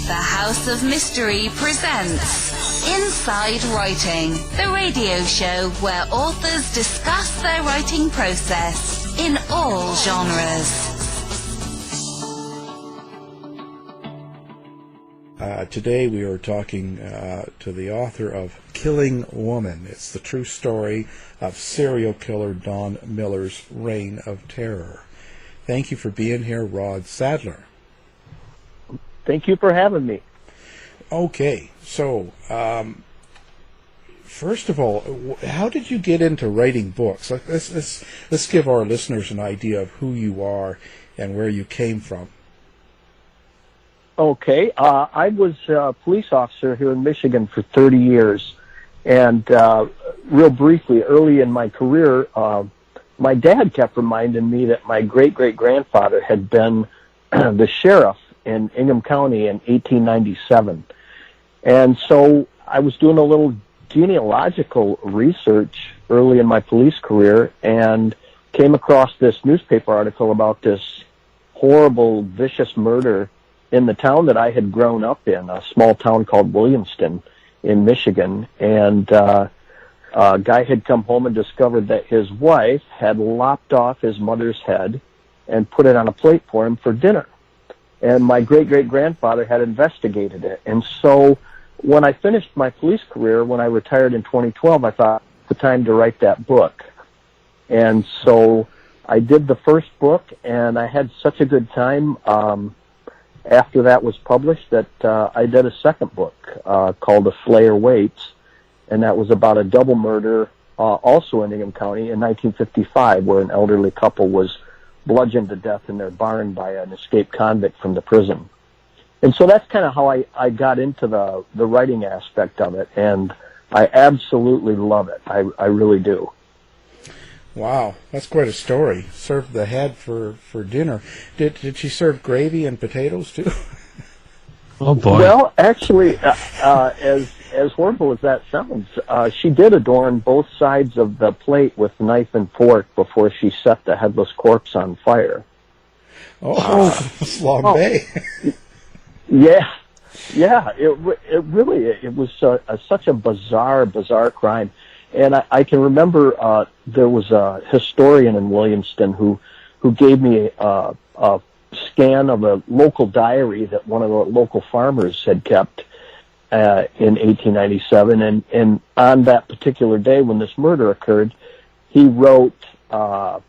The House of Mystery presents Inside Writing, the radio show where authors discuss their writing process in all genres. Today we are talking to the author of Killing Woman. It's the true story of serial killer Don Miller's reign of terror. Thank you for being here, Rod Sadler. Thank you for having me. Okay, so first of all, how did you get into writing books? Let's give our listeners an idea of who you are and where you came from. Okay, I was a police officer here in Michigan for 30 years, and real briefly, early in my career, my dad kept reminding me that my great-great-grandfather had been the sheriff in Ingham County in 1897. And so I was doing a little genealogical research early in my police career and came across this newspaper article about this horrible, vicious murder in the town that I had grown up in, a small town called Williamston in Michigan. And a guy had come home and discovered that his wife had lopped off his mother's head and put it on a plate for him for dinner. And my great-great-grandfather had investigated it. And so when I finished my police career, when I retired in 2012, I thought, it's the time to write that book. And so I did the first book, and I had such a good time after that was published that I did a second book called The Slayer Waits, and that was about a double murder also in Ingham County in 1955, where an elderly couple was bludgeoned to death in their barn by an escaped convict from the prison. And so that's kind of how I got into the writing aspect of it, and I absolutely love it. I really do. Wow, that's quite a story. Served the head for dinner. Did she serve gravy and potatoes too? Oh boy. Well, actually, as horrible as that sounds, she did adorn both sides of the plate with knife and fork before she set the headless corpse on fire. Oh, Slog Bay. Yeah. It was such a bizarre crime. And I can remember there was a historian in Williamston who gave me a scan of a local diary that one of the local farmers had kept in 1897. And on that particular day when this murder occurred, he wrote, it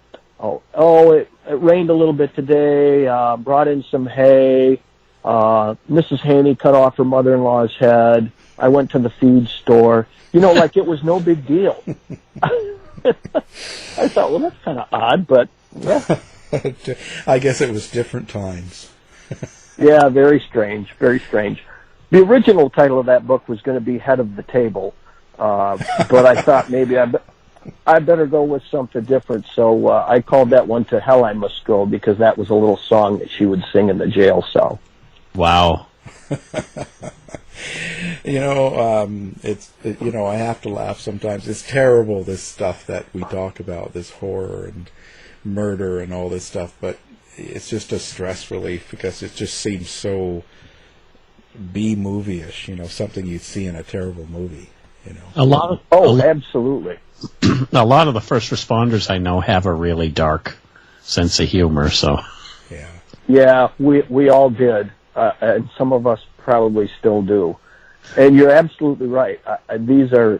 rained a little bit today, brought in some hay, Mrs. Haney cut off her mother-in-law's head, I went to the feed store. You know, like it was no big deal. I thought, well, that's kind of odd, but yeah. I guess it was different times. Yeah, very strange, very strange. The original title of that book was going to be Head of the Table, but I thought maybe I better go with something different, so I called that one To Hell I Must Go, because that was a little song that she would sing in the jail cell. Wow. I have to laugh sometimes. It's terrible, this stuff that we talk about, this horror and murder and all this stuff, but it's just a stress relief because it just seems so B-movie-ish, something you'd see in a terrible movie, Absolutely. A lot of the first responders I know have a really dark sense of humor, so. Yeah, we all did, and some of us probably still do. And you're absolutely right. These are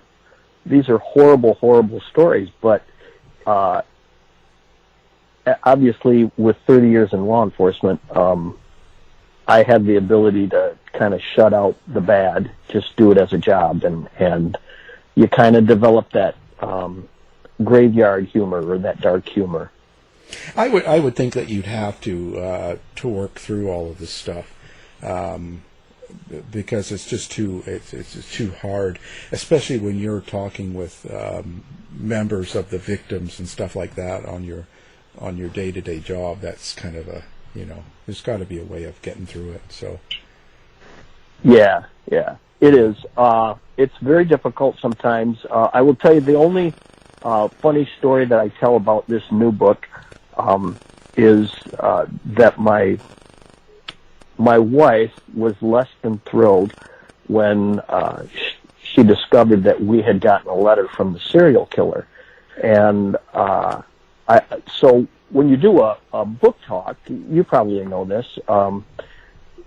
horrible stories, but obviously with 30 years in law enforcement, I had the ability to kind of shut out the bad, just do it as a job, and you kind of develop that graveyard humor or that dark humor. I would think that you'd have to work through all of this stuff. Because it's just too hard, especially when you're talking with members of the victims and stuff like that on your day-to-day job. That's kind of there's got to be a way of getting through it. So yeah, it is. It's very difficult sometimes. I will tell you the only funny story that I tell about this new book is that my my wife was less than thrilled when she discovered that we had gotten a letter from the serial killer. And so when you do a book talk, you probably know this,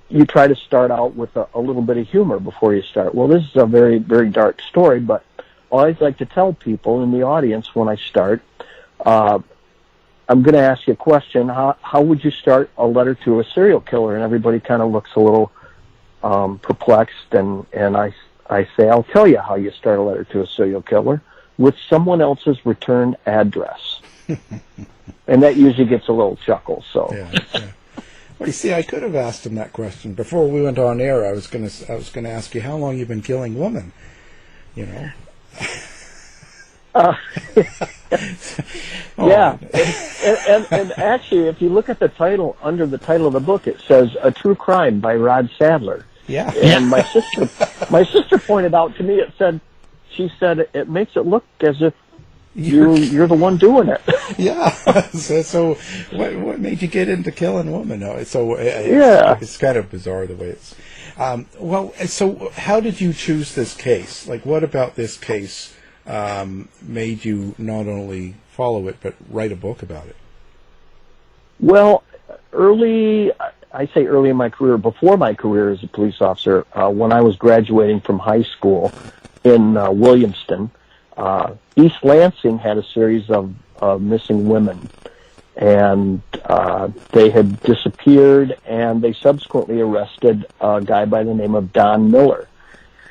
you try to start out with a little bit of humor before you start. Well, this is a very, very dark story, but I always like to tell people in the audience when I start, I'm going to ask you a question. How would you start a letter to a serial killer? And everybody kind of looks a little perplexed, and I say, I'll tell you how you start a letter to a serial killer, with someone else's return address. And that usually gets a little chuckle. So. Yeah. Well, you see, I could have asked him that question before we went on air. I was going to ask you how long you've been killing women. You know. Yeah, and actually, if you look at the title, under the title of the book, it says "A True Crime" by Rod Sadler. Yeah. And my sister pointed out to me, she said it makes it look as if you're the one doing it. Yeah. So what made you get into killing women? No, it's kind of bizarre the way it's. Well, so how did you choose this case? Like, what about this case made you not only follow it but write a book about it? Well, early in my career, before my career as a police officer, when I was graduating from high school in Williamston, East Lansing had a series of missing women, and they had disappeared, and they subsequently arrested a guy by the name of Don Miller.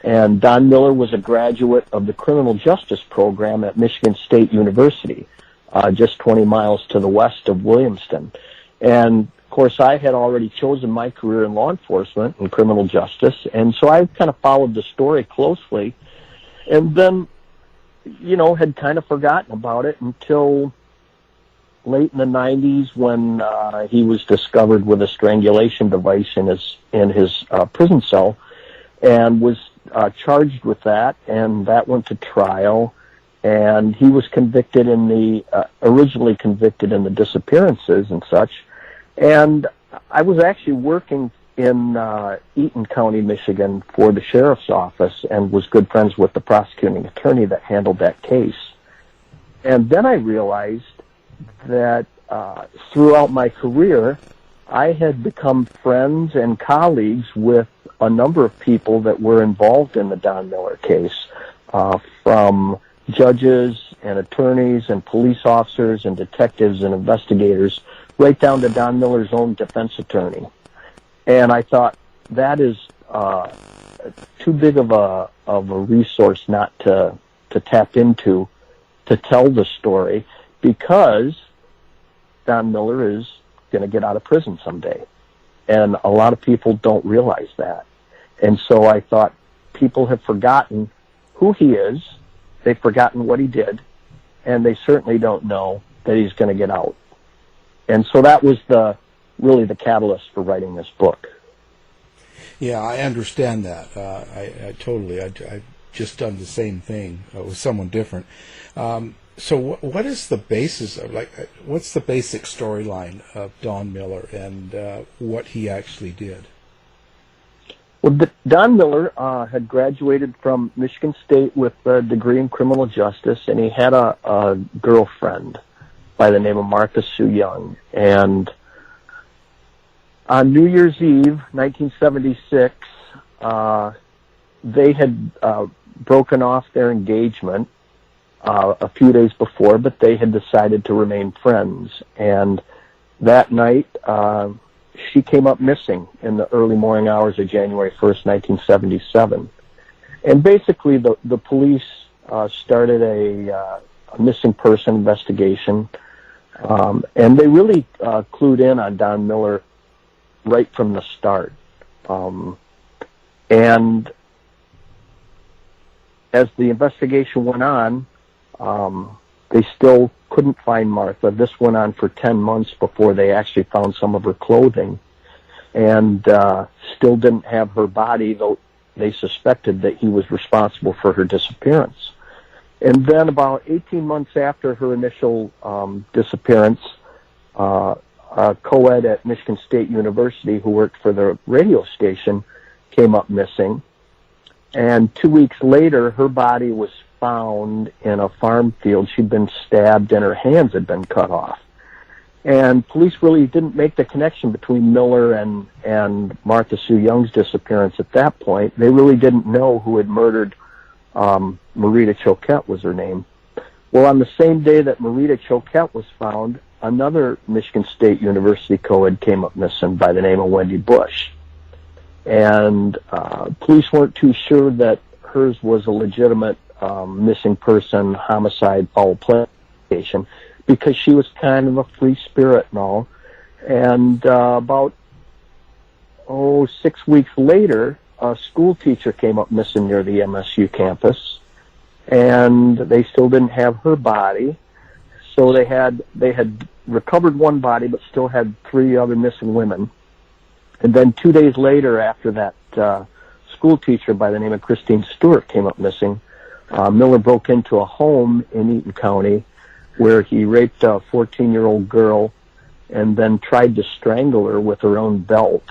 And Don Miller was a graduate of the criminal justice program at Michigan State University, just 20 miles to the west of Williamston. And, of course, I had already chosen my career in law enforcement and criminal justice, and so I kind of followed the story closely, and then, had kind of forgotten about it until late in the 90s when he was discovered with a strangulation device in his prison cell, and was charged with that, and that went to trial, and he was convicted originally convicted in the disappearances and such. And I was actually working in Eaton County, Michigan for the sheriff's office, and was good friends with the prosecuting attorney that handled that case. And then I realized that throughout my career, I had become friends and colleagues with a number of people that were involved in the Don Miller case, from judges and attorneys and police officers and detectives and investigators, right down to Don Miller's own defense attorney. And I thought, that is too big of a resource not to tap into to tell the story, because Don Miller is going to get out of prison someday. And a lot of people don't realize that. And so I thought, people have forgotten who he is, they've forgotten what he did, and they certainly don't know that he's going to get out. And so that was really the catalyst for writing this book. Yeah, I understand that. I totally. I've just done the same thing with someone different. So what is the basis of, what's the basic storyline of Don Miller and what he actually did? Well, Don Miller had graduated from Michigan State with a degree in criminal justice, and he had a girlfriend by the name of Martha Sue Young. And on New Year's Eve, 1976, they had broken off their engagement a few days before, but they had decided to remain friends. And that night, she came up missing in the early morning hours of January 1st, 1977. And basically, the police started a missing person investigation, and they really clued in on Don Miller right from the start. And as the investigation went on, they still couldn't find Martha. This went on for 10 months before they actually found some of her clothing, and still didn't have her body, though they suspected that he was responsible for her disappearance. And then about 18 months after her initial disappearance, a a co-ed at Michigan State University who worked for the radio station came up missing. And 2 weeks later, her body was found in a farm field. She'd been stabbed and her hands had been cut off. And police really didn't make the connection between Miller and Martha Sue Young's disappearance at that point. They really didn't know who had murdered Marita Choquette was her name. Well, on the same day that Marita Choquette was found, another Michigan State University co-ed came up missing by the name of Wendy Bush. And police weren't too sure that hers was a legitimate missing person, homicide, foul play case, because she was kind of a free spirit and all. And about 6 weeks later, a school teacher came up missing near the MSU campus, and they still didn't have her body. So they had recovered one body, but still had 3 other missing women. And then 2 days later, after that school teacher by the name of Christine Stewart came up missing, Miller broke into a home in Eaton County where he raped a 14-year-old girl and then tried to strangle her with her own belt.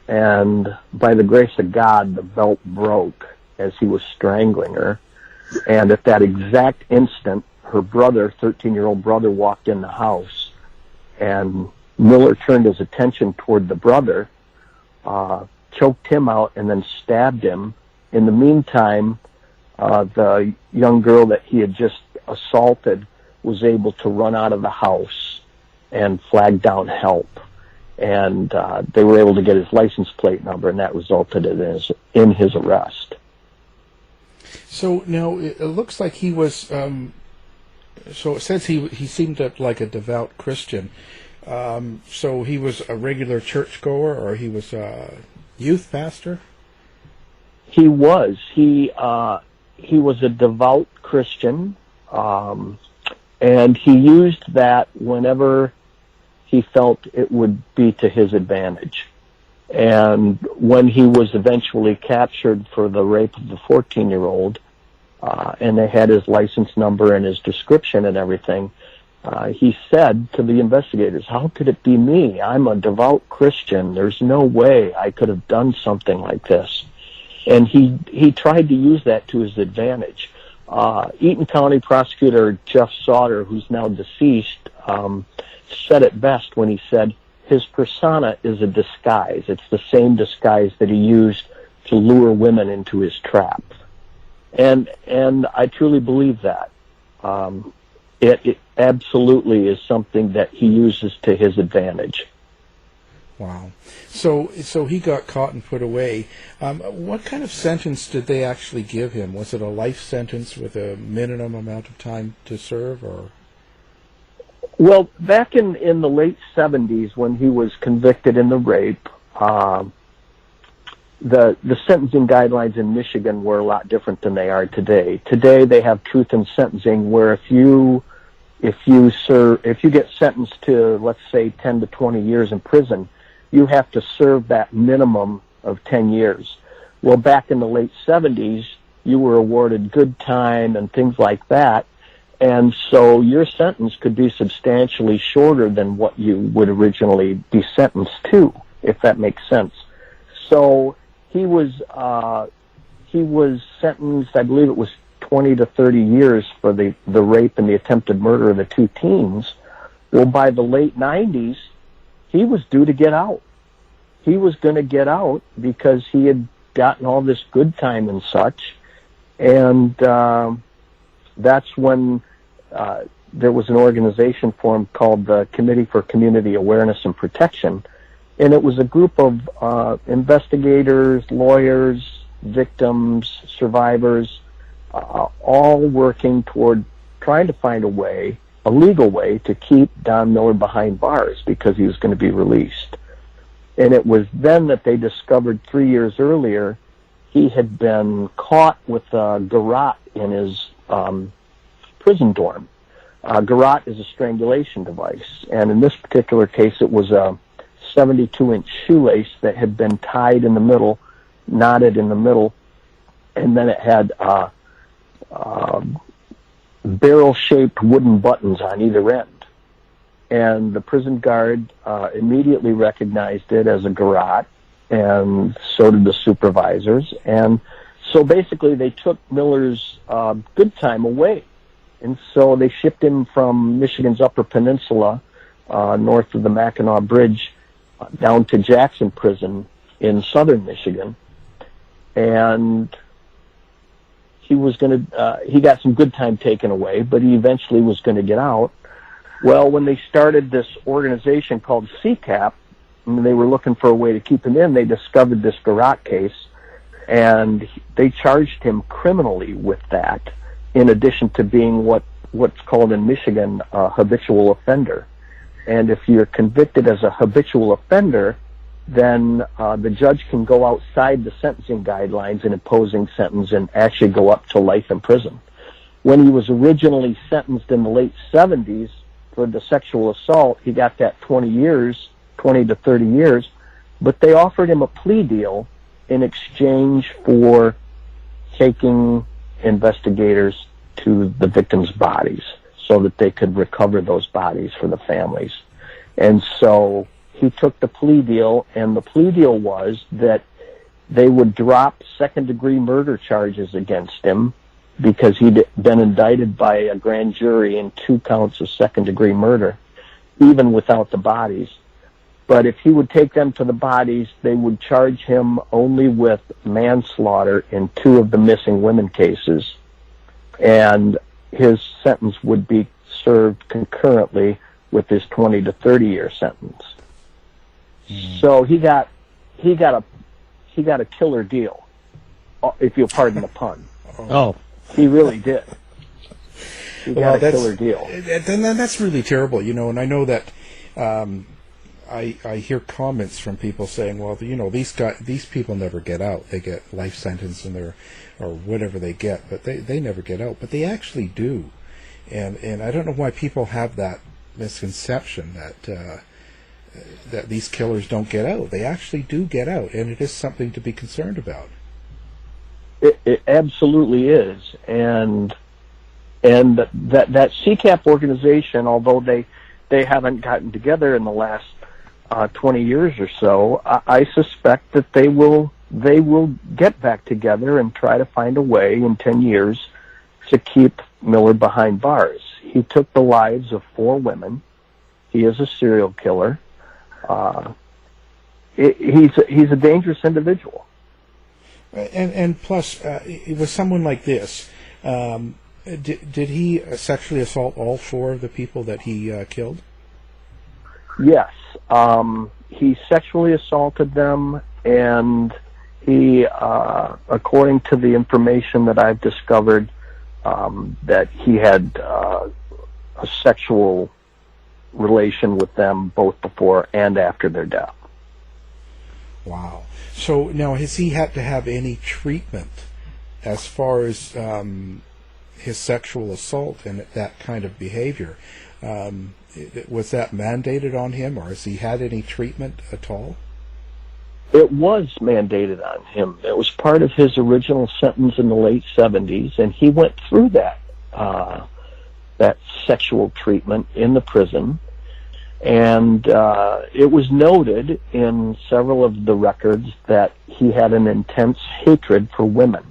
And by the grace of God, the belt broke as he was strangling her. And at that exact instant, her brother, 13-year-old brother, walked in the house. And Miller turned his attention toward the brother, choked him out, and then stabbed him. In the meantime, the young girl that he had just assaulted was able to run out of the house and flag down help. And they were able to get his license plate number, and that resulted in his arrest. So now it looks like he was. So it says he seemed like a devout Christian. So he was a regular churchgoer, or he was a youth pastor? He was. He was a devout Christian, and he used that whenever he felt it would be to his advantage. And when he was eventually captured for the rape of the 14-year-old, and they had his license number and his description and everything, he said to the investigators, "How could it be me? I'm a devout Christian. There's no way I could have done something like this." And he tried to use that to his advantage. Eaton County Prosecutor Jeff Sauter, who's now deceased, said it best when he said, his persona is a disguise. It's the same disguise that he used to lure women into his trap. And I truly believe that. It absolutely is something that he uses to his advantage. Wow. So he got caught and put away. What kind of sentence did they actually give him? Was it a life sentence with a minimum amount of time to serve, or? Well, back in the late 70s, when he was convicted in the rape, the sentencing guidelines in Michigan were a lot different than they are today. Today, they have truth in sentencing, where if you get sentenced to, let's say, 10 to 20 years in prison, you have to serve that minimum of 10 years. Well, back in the late 70s, you were awarded good time and things like that, and so your sentence could be substantially shorter than what you would originally be sentenced to, if that makes sense. So he was sentenced, I believe it was 20 to 30 years for the rape and the attempted murder of the 2 teens. Well, by the late 90s, he was due to get out. He was going to get out because he had gotten all this good time and such, and that's when there was an organization formed called the Committee for Community Awareness and Protection, and it was a group of investigators, lawyers, victims, survivors, all working toward trying to find a legal way to keep Don Miller behind bars because he was going to be released. And it was then that they discovered 3 years earlier he had been caught with a garrote in his prison dorm. Garrote is a strangulation device, and in this particular case it was a 72-inch shoelace that had been tied in the middle, knotted in the middle, and then it had barrel-shaped wooden buttons on either end. and the prison guard immediately recognized it as a garrote, and so did the supervisors. And so basically they took Miller's good time away. And so they shipped him from Michigan's Upper Peninsula, north of the Mackinac Bridge, down to Jackson Prison in southern Michigan. And he got some good time taken away, but he eventually was going to get out. Well, when they started this organization called CCAP, and they were looking for a way to keep him in, they discovered this garrote case, and they charged him criminally with that, in addition to being what's called in Michigan a habitual offender. And if you're convicted as a habitual offender, then the judge can go outside the sentencing guidelines in imposing sentence and actually go up to life in prison. When he was originally sentenced in the late 70s for the sexual assault, he got that 20 to 30 years, but they offered him a plea deal in exchange for taking investigators to the victims' bodies so that they could recover those bodies for the families. And so he took the plea deal, and the plea deal was that they would drop second-degree murder charges against him because he'd been indicted by a grand jury in 2 counts of second-degree murder, even without the bodies. But if he would take them to the bodies, they would charge him only with manslaughter in 2 of the missing women cases, and his sentence would be served concurrently with his 20 to 30 year sentence. So he got a killer deal, if you'll pardon the pun. Oh, he really did. He got a killer deal. Then that's really terrible, and I know that I hear comments from people saying, well, these people never get out. They get life sentence or whatever they get, but they never get out. But they actually do, and I don't know why people have that misconception that these killers don't get out. They actually do get out, and it is something to be concerned about. It absolutely is, and that CCAP organization, although they haven't gotten together in the last 20 years or so, I suspect that they will get back together and try to find a way in 10 years to keep Miller behind bars. He took the lives of 4 women. He is a serial killer. He's a dangerous individual. And plus, with someone like this, did he sexually assault all 4 of the people that he killed? Yes. He sexually assaulted them, and he, according to the information that I've discovered, that he had a sexual relation with them both before and after their death. Wow. So now, has he had to have any treatment as far as his sexual assault and that kind of behavior? Was that mandated on him, or has he had any treatment at all? It was mandated on him. It was part of his original sentence in the late 70s, and he went through that sexual treatment in the prison. And it was noted in several of the records that he had an intense hatred for women.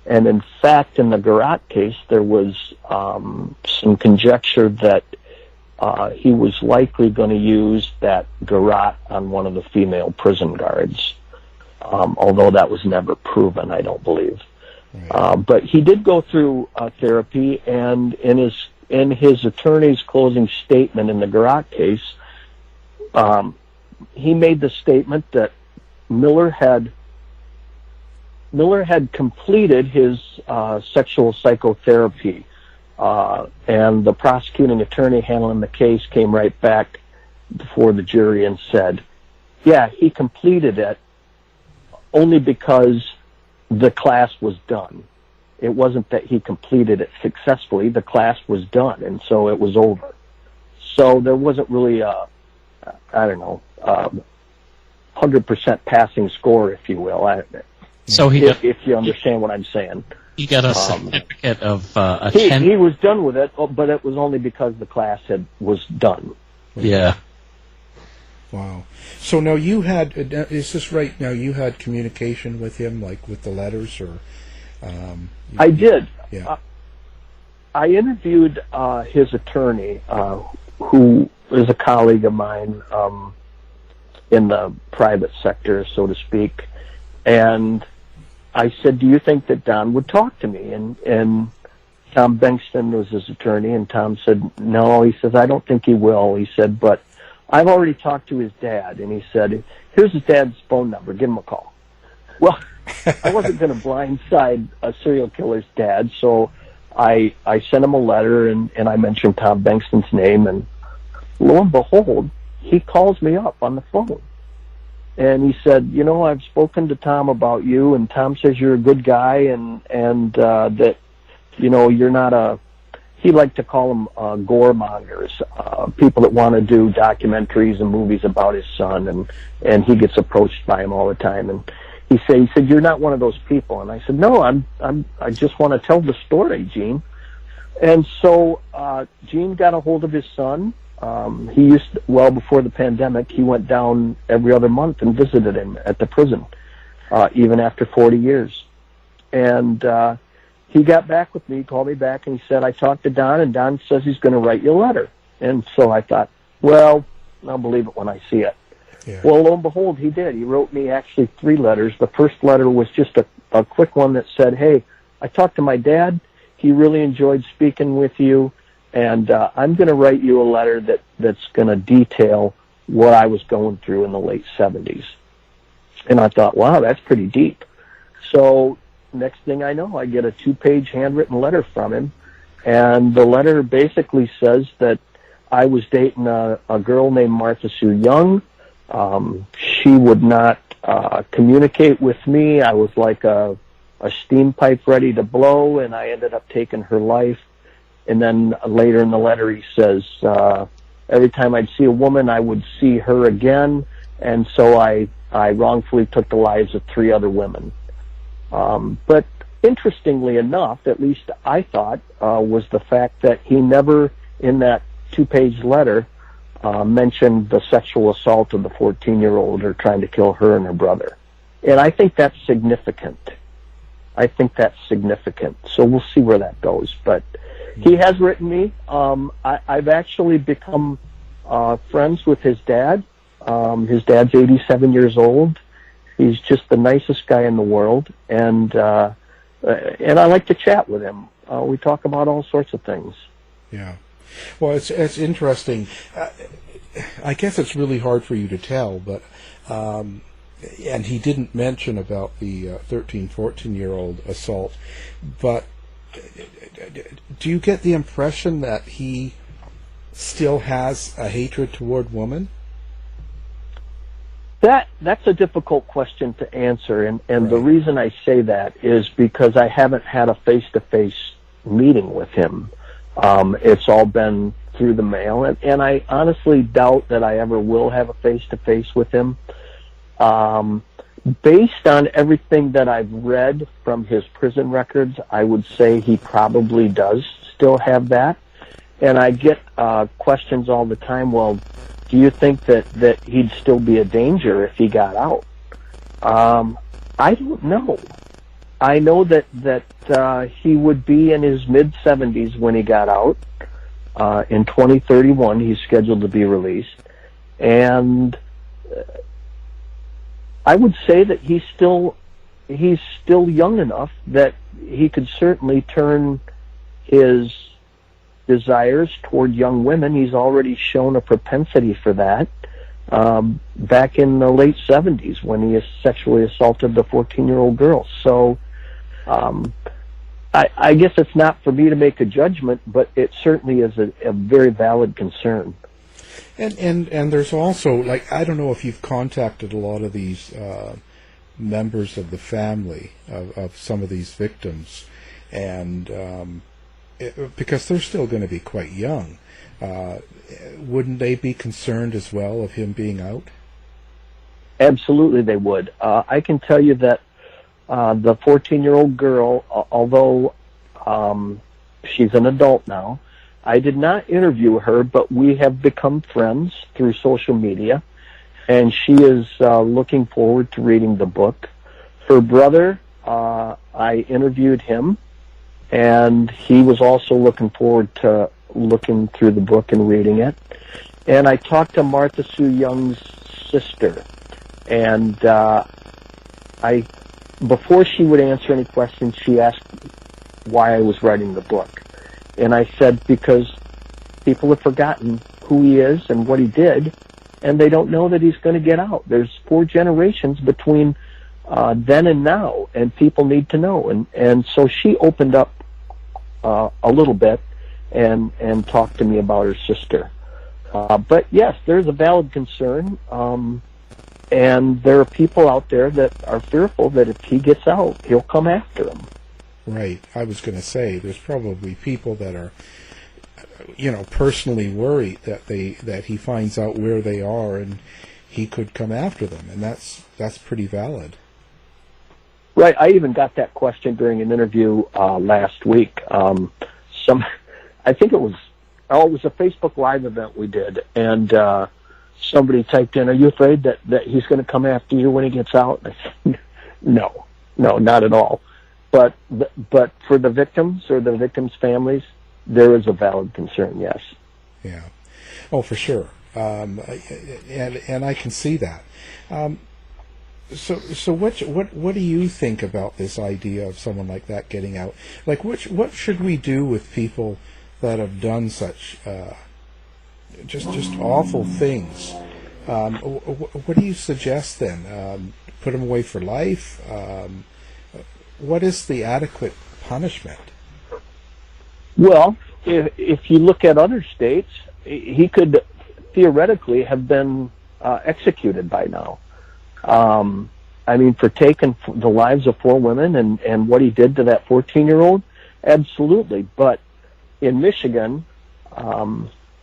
And in fact, in the garrote case, there was some conjecture that he was likely going to use that garrote on one of the female prison guards, although that was never proven, I don't believe. Right. But he did go through therapy, and in his attorney's closing statement in the garrote case, he made the statement that Miller had completed his sexual psychotherapy, and the prosecuting attorney handling the case came right back before the jury and said, yeah, he completed it only because the class was done. It wasn't that he completed it successfully. The class was done, and so it was over. So there wasn't really a 100% passing score, if you will. So if you understand what I'm saying. He got a certificate of He attendance. was done with it, but it was only because the class was done. Yeah. Wow. So now you had, is this right, now you had communication with him, like with the letters, or? I did. Yeah. I interviewed his attorney, who is a colleague of mine in the private sector, so to speak, and I said, do you think that Don would talk to me? And Tom Bengtson was his attorney, and Tom said, no. He says, I don't think he will. He said, but I've already talked to his dad, and he said, here's his dad's phone number. Give him a call. Well, I wasn't going to blindside a serial killer's dad, so I sent him a letter, and I mentioned Tom Bengtson's name, and lo and behold, he calls me up on the phone. And he said, I've spoken to Tom about you, and Tom says you're a good guy, and that, you're not he liked to call them gore mongers, people that want to do documentaries and movies about his son, and he gets approached by him all the time. And he said, you're not one of those people. And I said, no, I just want to tell the story, Gene. And so Gene got a hold of his son. Well before the pandemic, he went down every other month and visited him at the prison, even after 40 years. And he got back with me, called me back, and he said, I talked to Don, and Don says he's going to write you a letter. And so I thought, well, I'll believe it when I see it. Yeah. Well, lo and behold, he did. He wrote me actually 3 letters. The first letter was just a quick one that said, hey, I talked to my dad. He really enjoyed speaking with you. And I'm going to write you a letter that's going to detail what I was going through in the late 70s. And I thought, wow, that's pretty deep. So next thing I know, I get a 2-page handwritten letter from him. And the letter basically says that I was dating a girl named Martha Sue Young. She would not communicate with me. I was like a steam pipe ready to blow, and I ended up taking her life. And then later in the letter, he says, every time I'd see a woman, I would see her again. And so I wrongfully took the lives of 3 other women. But interestingly enough, at least I thought, was the fact that he never, in that 2-page letter, mentioned the sexual assault of the 14-year-old or trying to kill her and her brother. And I think that's significant. So we'll see where that goes. But he has written me. I've actually become friends with his dad. His dad's 87 years old. He's just the nicest guy in the world, and I like to chat with him. We talk about all sorts of things. Yeah. Well, it's interesting. I guess it's really hard for you to tell, but and he didn't mention about the 13, 14-year-old assault, but do you get the impression that he still has a hatred toward women? That's a difficult question to answer, and Right. The reason I say that is because I haven't had a face-to-face meeting with him. It's all been through the mail, and I honestly doubt that I ever will have a face-to-face with him. Based on everything that I've read from his prison records, I would say he probably does still have that. And I get questions all the time, well, do you think that he'd still be a danger if he got out? I don't know. I know that he would be in his mid-70s when he got out. In 2031, he's scheduled to be released. And I would say that he's still young enough that he could certainly turn his desires toward young women. He's already shown a propensity for that back in the late 70s when he sexually assaulted the 14-year-old girl. So I guess it's not for me to make a judgment, but it certainly is a very valid concern. And there's also, like, I don't know if you've contacted a lot of these members of the family of some of these victims, and because they're still going to be quite young, wouldn't they be concerned as well of him being out? Absolutely they would. I can tell you that the 14-year-old girl, although she's an adult now, I did not interview her, but we have become friends through social media, and she is looking forward to reading the book. Her brother, I interviewed him, and he was also looking forward to looking through the book and reading it. And I talked to Martha Sue Young's sister, and before she would answer any questions, she asked why I was writing the book. And I said, because people have forgotten who he is and what he did, and they don't know that he's going to get out. There's 4 generations between then and now, and people need to know. And so she opened up a little bit and talked to me about her sister. But yes, there's a valid concern, and there are people out there that are fearful that if he gets out, he'll come after him. Right. I was going to say, there's probably people that are, personally worried that he finds out where they are and he could come after them, and that's pretty valid. Right. I even got that question during an interview last week. I think it was a Facebook Live event we did, and somebody typed in, "Are you afraid that he's going to come after you when he gets out?" And I said, no, not at all. But for the victims or the victims' families, there is a valid concern, yes. Yeah. Oh, for sure. And I can see that. So what do you think about this idea of someone like that getting out? Like, what should we do with people that have done such just awful things? What do you suggest then? Put them away for life? What is the adequate punishment? Well, if you look at other states, he could theoretically have been executed by now. For taking the lives of 4 women and what he did to that 14-year-old, absolutely. But in Michigan,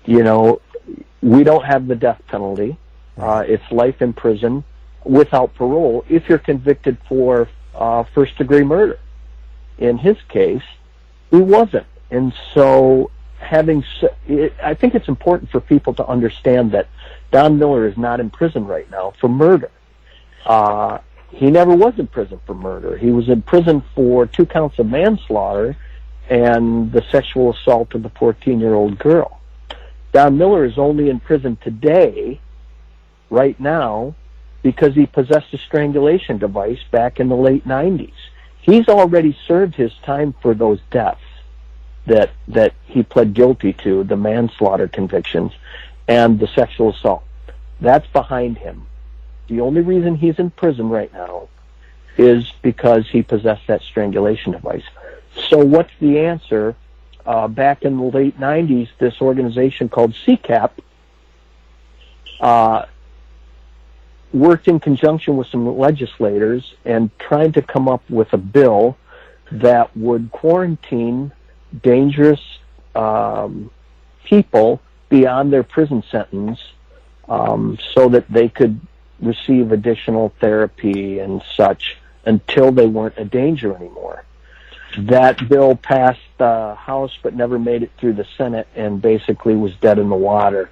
we don't have the death penalty. It's life in prison without parole if you're convicted for first-degree murder. In his case, he wasn't. And so I think it's important for people to understand that Don Miller is not in prison right now for murder. He never was in prison for murder. He was in prison for 2 counts of manslaughter and the sexual assault of the 14-year-old girl. Don Miller is only in prison today, right now, because he possessed a strangulation device back in the late 90s. He's already served his time for those deaths that he pled guilty to, the manslaughter convictions and the sexual assault. That's behind him. The only reason he's in prison right now is because he possessed that strangulation device. So what's the answer? Back in the late 90s, this organization called CCAP worked in conjunction with some legislators and tried to come up with a bill that would quarantine dangerous people beyond their prison sentence so that they could receive additional therapy and such until they weren't a danger anymore. That bill passed the House but never made it through the Senate and basically was dead in the water.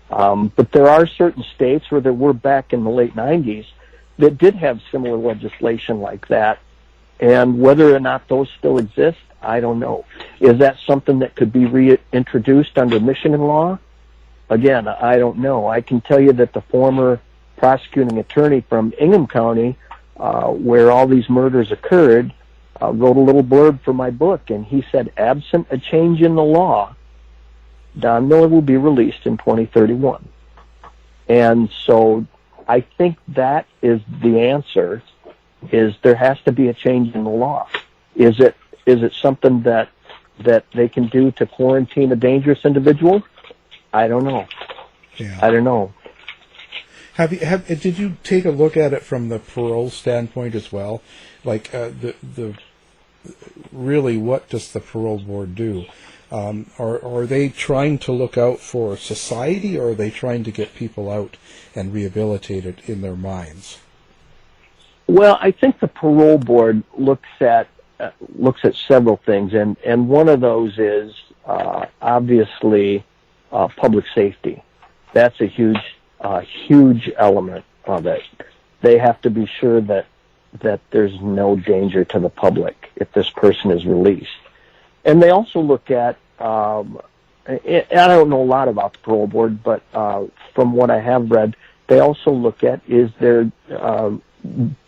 But there are certain states where there were back in the late 90s that did have similar legislation like that. And whether or not those still exist, I don't know. Is that something that could be reintroduced under Michigan law? Again, I don't know. I can tell you that the former prosecuting attorney from Ingham County, where all these murders occurred, wrote a little blurb for my book, and he said, absent a change in the law, Don Miller will be released in 2031. And so I think that is the answer, is there has to be a change in the law. Is it something that they can do to quarantine a dangerous individual? I don't know. Yeah. I don't know. Did you take a look at it from the parole standpoint as well? Like really, what does the parole board do? Are they trying to look out for society, or are they trying to get people out and rehabilitated in their minds? Well, I think the parole board looks at several things, and one of those is obviously public safety. That's a huge element of it. They have to be sure that there's no danger to the public if this person is released. And they also look at, and I don't know a lot about the parole board, but from what I have read, they also look at, is there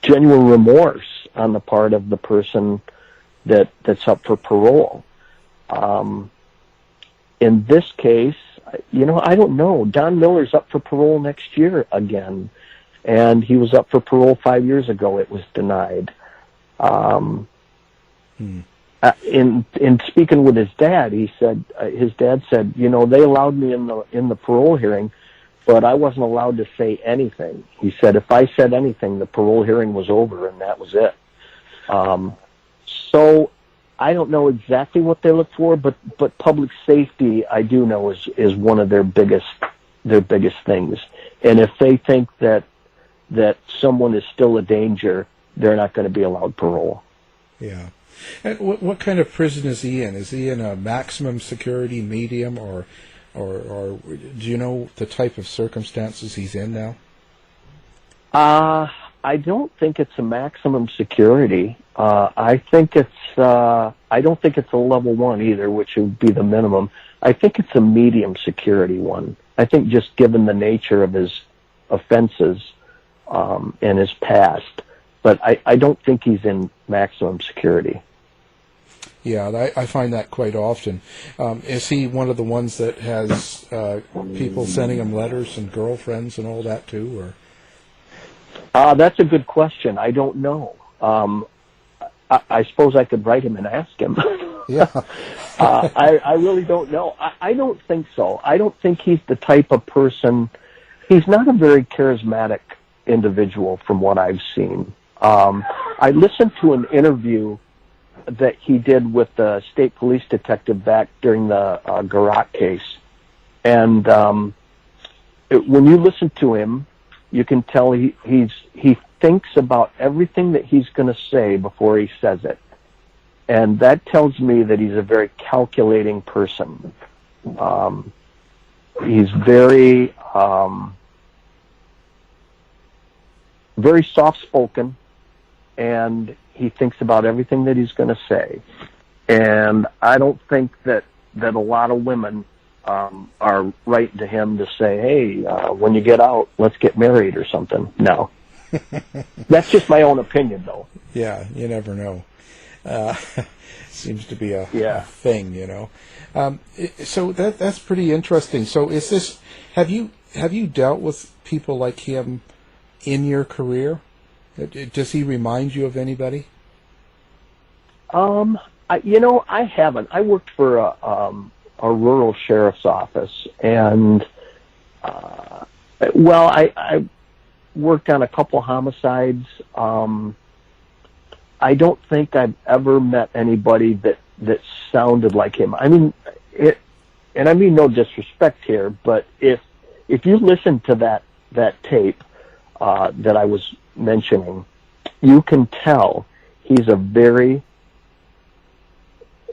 genuine remorse on the part of the person that's up for parole. In this case, I don't know. Don Miller's up for parole next year again, and he was up for parole 5 years ago. It was denied. In speaking with his dad, his dad said, they allowed me in the parole hearing, but I wasn't allowed to say anything. He said if I said anything, the parole hearing was over, and that was it. So I don't know exactly what they look for, but public safety, I do know, is one of their biggest things. And if they think that someone is still a danger, they're not going to be allowed parole. Yeah. And what kind of prison is he in? Is he in a maximum security, medium, or do you know the type of circumstances he's in now? I don't think it's a maximum security. I don't think it's a level 1 either, which would be the minimum. I think it's a medium security one. I think just given the nature of his offenses and his past, but I don't think he's in maximum security. Yeah, I find that quite often. Is he one of the ones that has people sending him letters and girlfriends and all that too, or? That's a good question. I don't know. I suppose I could write him and ask him. Yeah. I really don't know. I don't think so. I don't think he's the type of person. He's not a very charismatic individual from what I've seen. I listened to an interview that he did with the state police detective back during the Garat case. And when you listen to him, you can tell he thinks about everything that he's going to say before he says it. And that tells me that he's a very calculating person. He's very soft-spoken, and he thinks about everything that he's going to say. And I don't think that a lot of women are writing to him to say, hey, when you get out, let's get married or something. No. That's just my own opinion, though. Yeah, you never know. Seems to be a thing, So that's pretty interesting. So is this? Have you dealt with people like him in your career? Does he remind you of anybody? I haven't. I worked for a rural sheriff's office, and I worked on a couple homicides. I don't think I've ever met anybody that sounded like him. I mean, and I mean no disrespect here, but if you listen to that tape that I was mentioning, you can tell he's a very,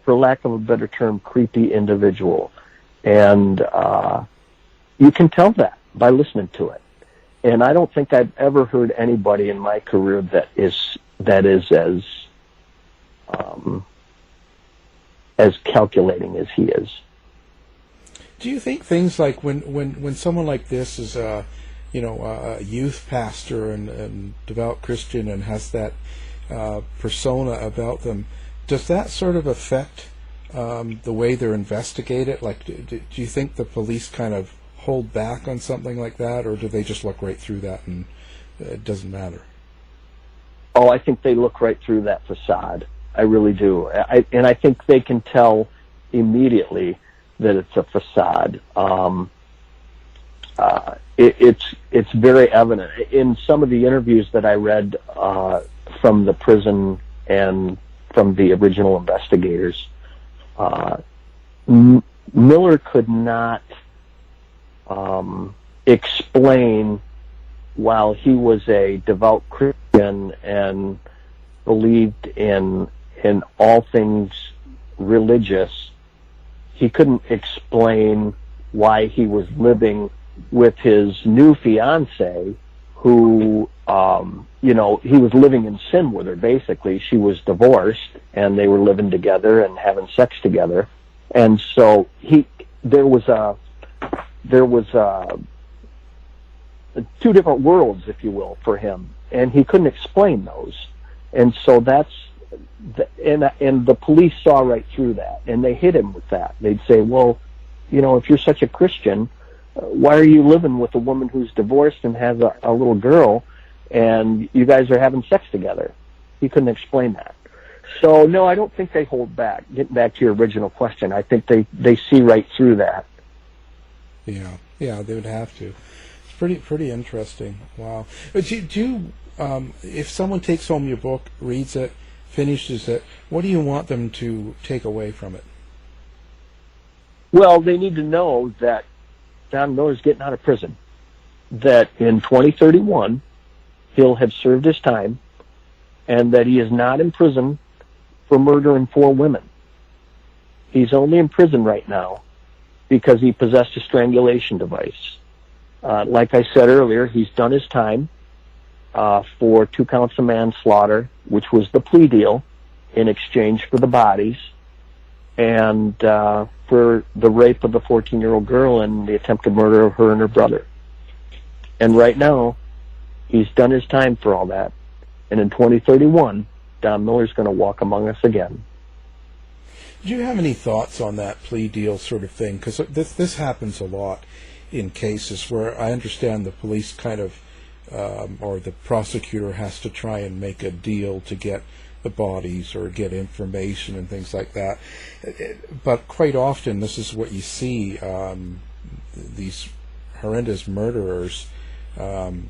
for lack of a better term, creepy individual. And you can tell that by listening to it. And I don't think I've ever heard anybody in my career that is as calculating as he is. Do you think things like when someone like this is a youth pastor and devout Christian and has that persona about them, does that sort of affect the way they're investigated? Like, do you think the police kind of hold back on something like that, or do they just look right through that and it doesn't matter? Oh, I think they look right through that facade. I really do. And I think they can tell immediately that it's a facade. It's very evident. In some of the interviews that I read from the prison and from the original investigators, Miller could not explain while he was a devout Christian and believed in all things religious, he couldn't explain why he was living with his new fiancée, who, he was living in sin with her, basically. She was divorced, and they were living together and having sex together. And so there was two different worlds, if you will, for him, and he couldn't explain those. And so and the police saw right through that, and they hit him with that. They'd say, well, if you're such a Christian, why are you living with a woman who's divorced and has a little girl, and you guys are having sex together? He couldn't explain that. So, no, I don't think they hold back. Getting back to your original question, I think they see right through that. Yeah, they would have to. It's pretty interesting. Wow. But do you, if someone takes home your book, reads it, finishes it, what do you want them to take away from it? Well, they need to know that Don Miller's getting out of prison, that in 2031 he'll have served his time, and that he is not in prison for murdering 4 women. He's only in prison right now because he possessed a strangulation device. Like I said earlier, he's done his time for 2 counts of manslaughter, which was the plea deal in exchange for the bodies, and for the rape of the 14-year-old girl and the attempted murder of her and her brother. And right now, he's done his time for all that. And in 2031, Don Miller's going to walk among us again. Do you have any thoughts on that plea deal sort of thing? Because this happens a lot in cases where I understand the police kind of, or the prosecutor has to try and make a deal to get the bodies or get information and things like that. But quite often, this is what you see, these horrendous murderers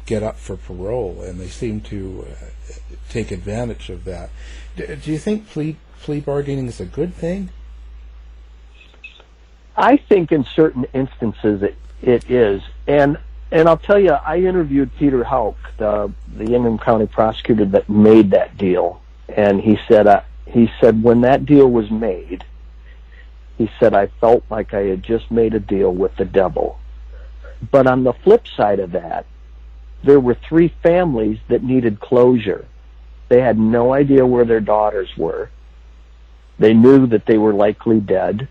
get up for parole, and they seem to take advantage of that. Do you think plea bargaining is a good thing? I think in certain instances it is. And I'll tell you, I interviewed Peter Houck, the Ingham County prosecutor that made that deal. And he said when that deal was made, he said, I felt like I had just made a deal with the devil. But on the flip side of that, there were 3 families that needed closure. They had no idea where their daughters were. They knew that they were likely dead.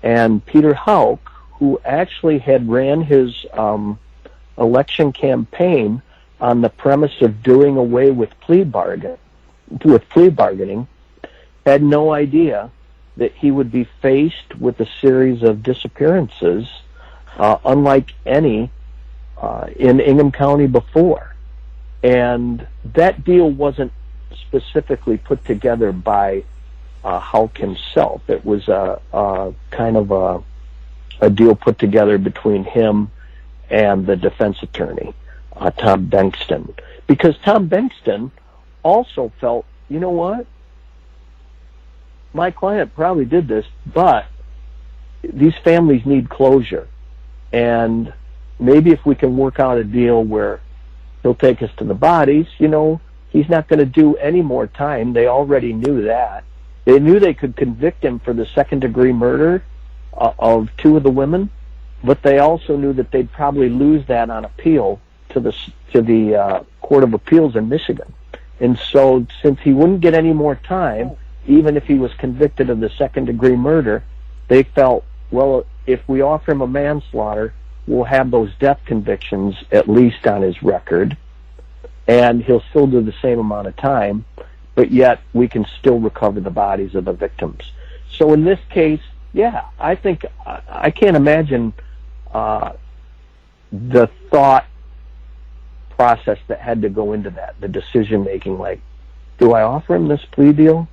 And Peter Houck, who actually had ran his election campaign on the premise of doing away with plea bargaining, had no idea that he would be faced with a series of disappearances unlike any in Ingham County before. And that deal wasn't specifically put together by Houck himself. It was a kind of a deal put together between him and the defense attorney, Tom Bengtson. Because Tom Bengtson also felt, you know what? My client probably did this, but these families need closure. And maybe if we can work out a deal where he'll take us to the bodies, he's not going to do any more time. They already knew that. They knew they could convict him for the second-degree murder of 2 of the women, but they also knew that they'd probably lose that on appeal to the Court of Appeals in Michigan. And so since he wouldn't get any more time, even if he was convicted of the second-degree murder, they felt, well, if we offer him a manslaughter, we'll have those death convictions at least on his record, and he'll still do the same amount of time, but yet we can still recover the bodies of the victims. So in this case, yeah, I think I can't imagine the thought process that had to go into that, the decision making, like, do I offer him this plea deal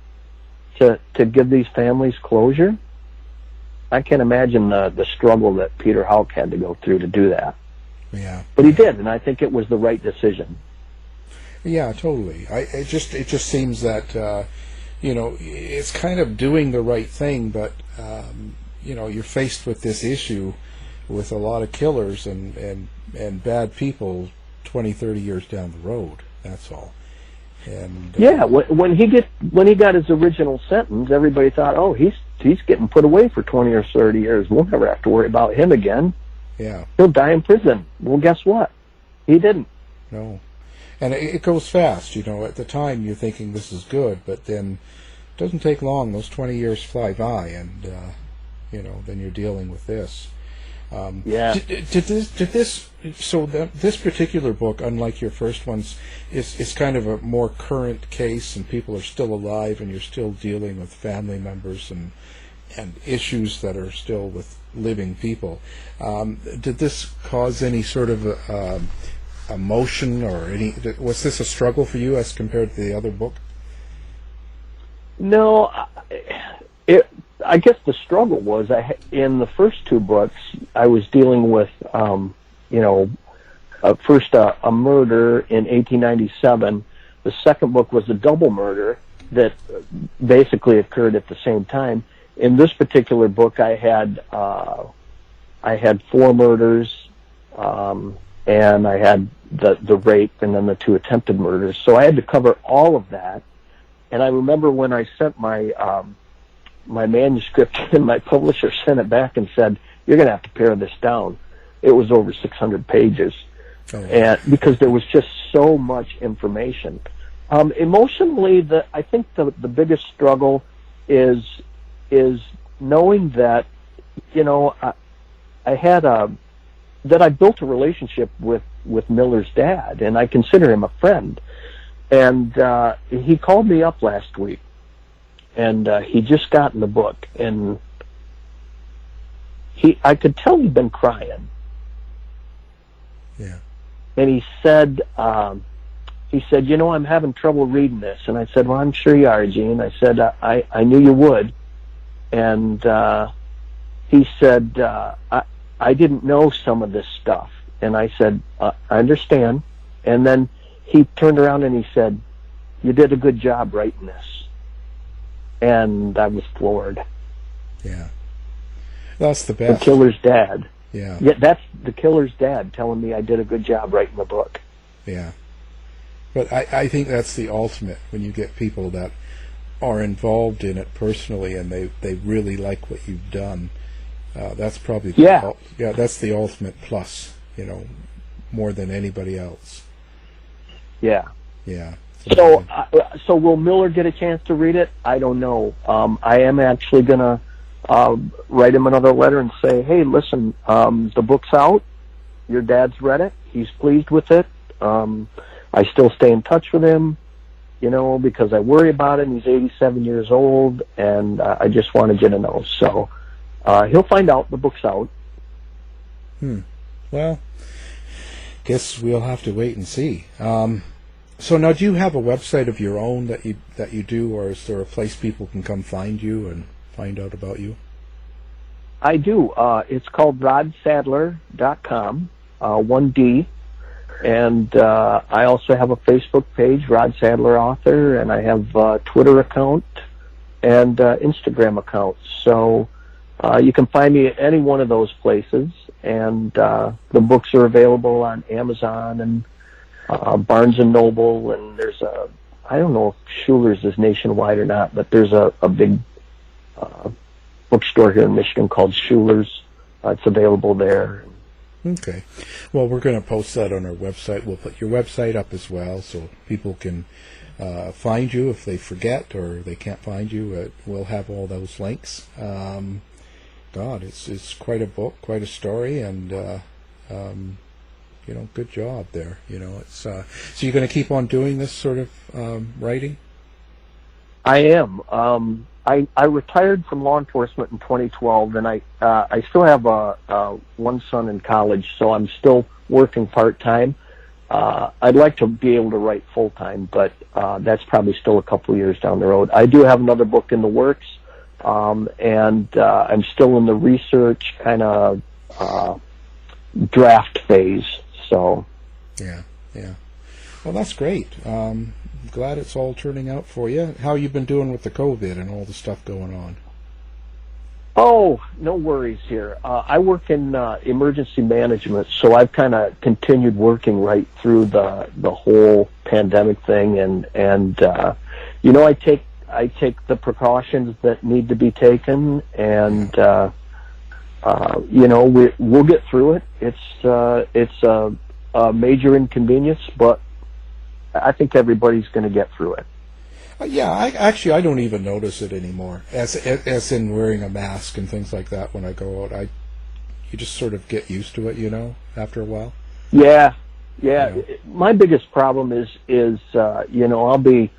to give these families closure? I can't imagine the struggle that Peter Houck had to go through to do that. Yeah, but he did, and I think it was the right decision. Yeah, totally. It just seems that it's kind of doing the right thing, but you're faced with this issue with a lot of killers and bad people 20, 30 years down the road. That's all. And yeah, when he got his original sentence, everybody thought, oh, he's getting put away for 20 or 30 years. We'll never have to worry about him again. Yeah. He'll die in prison. Well, guess what? He didn't. No. And it goes fast, you know. At the time, you're thinking this is good, but then it doesn't take long. Those 20 years fly by, and, you know, then you're dealing with this. Yeah. This particular book, unlike your first ones, is kind of a more current case, and people are still alive, and you're still dealing with family members and issues that are still with living people. Did this cause any sort of emotion, or was this a struggle for you as compared to the other book? No, I guess the struggle was in the first two books, I was dealing with, first a murder in 1897. The second book was a double murder that basically occurred at the same time. In this particular book, I had 4 murders, and I had the rape and then the 2 attempted murders. So I had to cover all of that. And I remember when I sent my manuscript, and my publisher sent it back and said, "You're going to have to pare this down." It was over 600 pages, and because there was just so much information. Emotionally, I think the biggest struggle is knowing that, you know, that I built a relationship with Miller's dad, and I consider him a friend. And he called me up last week, and he just gotten the book, and I could tell he'd been crying. Yeah. And he said, you know, I'm having trouble reading this. And I said, well, I'm sure you are, Gene. I said, I knew you would. And he said, I didn't know some of this stuff. And I said, I understand. And then he turned around and he said, you did a good job writing this. And I was floored. Yeah. That's the best. The killer's dad. Yeah. Yeah, that's the killer's dad telling me I did a good job writing the book. Yeah. But I think that's the ultimate, when you get people that are involved in it personally and they really like what you've done. That's probably that's the ultimate plus, you know, more than anybody else. Yeah. Yeah. So will Miller get a chance to read it? I don't know. I am actually going to write him another letter and say, hey, listen, the book's out. Your dad's read it. He's pleased with it. I still stay in touch with him, you know, because I worry about him. He's 87 years old, and I just wanted you to know. So he'll find out the book's out. Well, guess we'll have to wait and see. So now, do you have a website of your own that you do, or is there a place people can come find you and find out about you? I do. It's called rodsadler.com, 1D. And I also have a Facebook page, Rod Sadler Author, and I have a Twitter account and Instagram account. So you can find me at any one of those places. And the books are available on Amazon and Barnes & Noble. And there's I don't know if Schuler's is nationwide or not, but there's a big bookstore here in Michigan called Schuler's. It's available there. Okay. Well, we're going to post that on our website. We'll put your website up as well so people can find you if they forget or they can't find you. We'll have all those links. God, it's quite a book, quite a story, and you know, good job there. You know, it's so you're going to keep on doing this sort of writing? I am. I retired from law enforcement in 2012, and I still have one son in college, so I'm still working part-time. I'd like to be able to write full-time, but that's probably still a couple of years down the road. I do have another book in the works, and I'm still in the research kind of draft phase. So, yeah. Well, that's great. Glad it's all turning out for you. How you been doing with the COVID and all the stuff going on? Oh, no worries here. I work in emergency management, so I've kind of continued working right through the whole pandemic thing, and I take the precautions that need to be taken, and we'll get through it. It's a major inconvenience, but I think everybody's going to get through it. Yeah, I don't even notice it anymore. As in wearing a mask and things like that when I go out. You just sort of get used to it, after a while. Yeah. My biggest problem is I'll be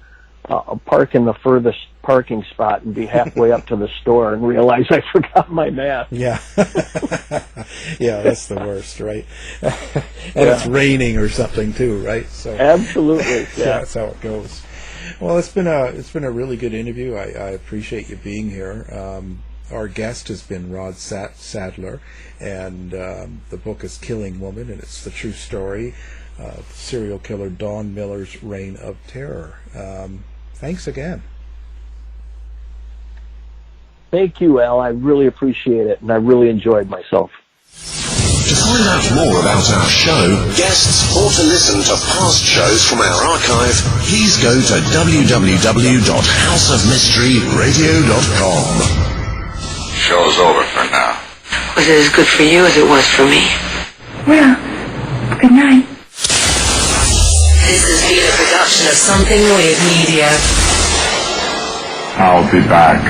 park in the furthest parking spot and be halfway up to the store and realize I forgot my mask. Yeah. Yeah, that's the worst, right? And it's raining or something too, right? So absolutely. Yeah, that's how it goes. Well, it's been a really good interview. I appreciate you being here. Our guest has been Rod Sadler, and the book is Killing Woman, and it's the true story of serial killer Don Miller's reign of terror. Thanks again. Thank you, Al. I really appreciate it, and I really enjoyed myself. To find out more about our show, guests, or to listen to past shows from our archive, please go to www.houseofmysteryradio.com. Show's over for now. Was it as good for you as it was for me? Well, good night. This has been a production of Something Weird Media. I'll be back.